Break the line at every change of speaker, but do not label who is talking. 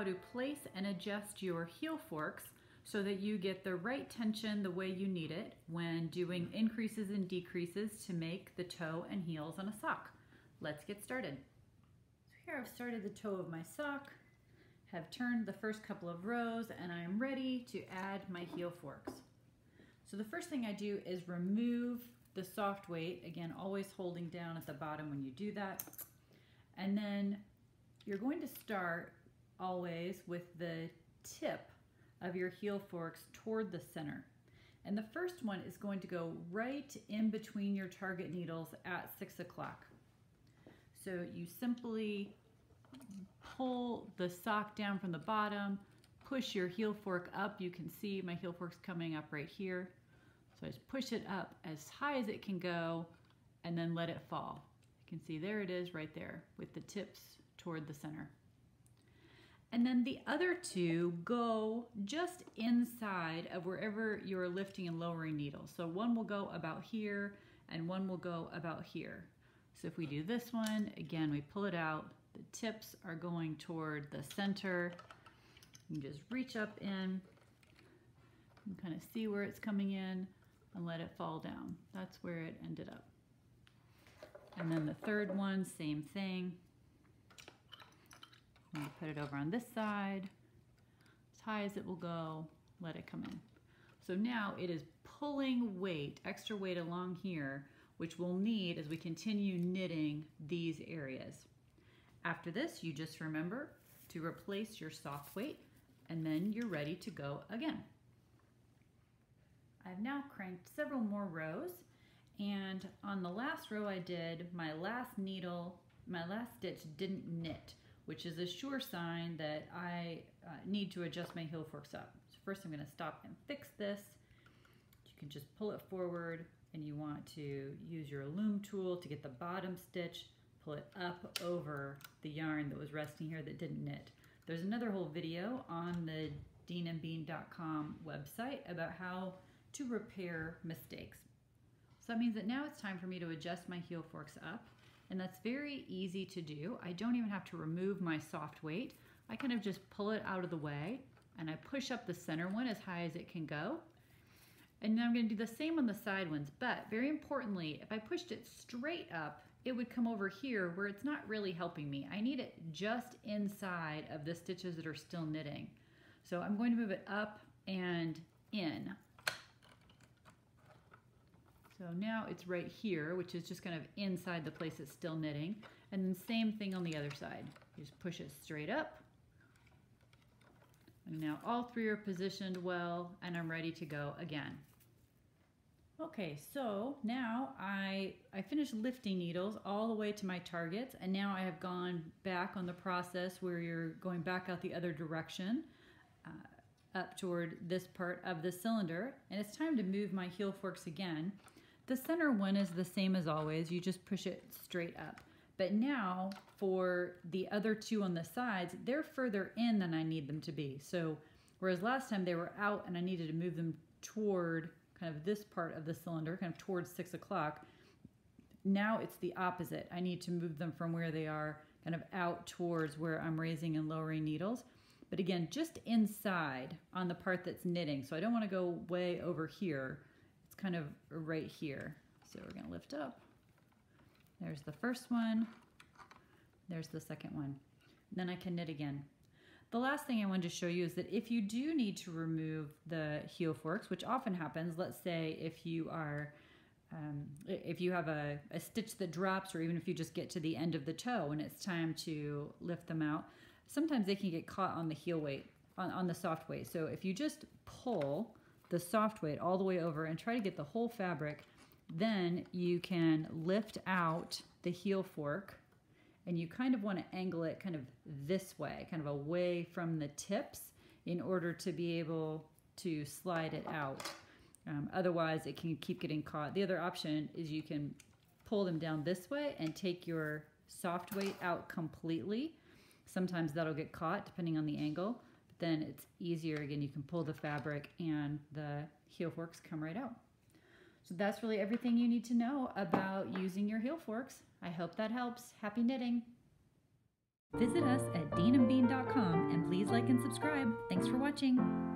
how to place and adjust your heel forks so that you get the right tension the way you need it when doing increases and decreases to make the toe and heels on a sock. Let's get started. So here I've started the toe of my sock, have turned the first couple of rows, and I am ready to add my heel forks. So the first thing I do is remove the soft weight, again always holding down at the bottom when you do that. And then you're going to start always with the tip of your heel forks toward the center. And the first one is going to go right in between your target needles at 6 o'clock. So you simply pull the sock down from the bottom, push your heel fork up. You can see my heel fork's coming up right here. So I just push it up as high as it can go and then let it fall. You can see there it is right there with the tips toward the center. And then the other two go just inside of wherever you're lifting and lowering needles. So one will go about here and one will go about here. So if we do this one, again, we pull it out, the tips are going toward the center. You just reach up in and kind of see where it's coming in and let it fall down. That's where it ended up. And then the third one, same thing. I'm going to put it over on this side, as high as it will go, let it come in. So now it is pulling weight, extra weight along here, which we'll need as we continue knitting these areas. After this, you just remember to replace your soft weight, and then you're ready to go again. I've now cranked several more rows, and on the last row I did, my last needle, my last stitch didn't knit, which is a sure sign that I need to adjust my heel forks up. So first I'm going to stop and fix this. You can just pull it forward, and you want to use your loom tool to get the bottom stitch, pull it up over the yarn that was resting here that didn't knit. There's another whole video on the deanandbean.com website about how to repair mistakes. So that means that now it's time for me to adjust my heel forks up, and that's very easy to do. I don't even have to remove my soft weight. I kind of just pull it out of the way, and I push up the center one as high as it can go. And now I'm going to do the same on the side ones, but very importantly, if I pushed it straight up, it would come over here where it's not really helping me. I need it just inside of the stitches that are still knitting. So I'm going to move it up and in. So now it's right here, which is just kind of inside the place it's still knitting. And then same thing on the other side. You just push it straight up. And now all three are positioned well, and I'm ready to go again. Okay, so now I finished lifting needles all the way to my targets, and now I have gone back on the process where you're going back out the other direction, up toward this part of the cylinder, and it's time to move my heel forks again. The center one is the same as always, you just push it straight up. But now for the other two on the sides, they're further in than I need them to be. So whereas last time they were out and I needed to move them toward kind of this part of the cylinder, kind of towards 6 o'clock, now it's the opposite. I need to move them from where they are kind of out towards where I'm raising and lowering needles. But again, just inside on the part that's knitting. So I don't want to go way over here. It's kind of right here. So we're going to lift up. There's the first one. There's the second one. Then I can knit again. The last thing I wanted to show you is that if you do need to remove the heel forks, which often happens, let's say if you are, if you have a stitch that drops, or even if you just get to the end of the toe and it's time to lift them out, sometimes they can get caught on the heel weight, on the soft weight. So if you just pull the soft weight all the way over and try to get the whole fabric, then you can lift out the heel fork, and you kind of want to angle it kind of this way, kind of away from the tips, in order to be able to slide it out. Otherwise it can keep getting caught. The other option is you can pull them down this way and take your soft weight out completely. Sometimes that'll get caught depending on the angle, but then it's easier. Again, you can pull the fabric and the heel forks come right out. So that's really everything you need to know about using your heel forks. I hope that helps. Happy knitting! Visit us at deanandbean.com and please like and subscribe. Thanks for watching.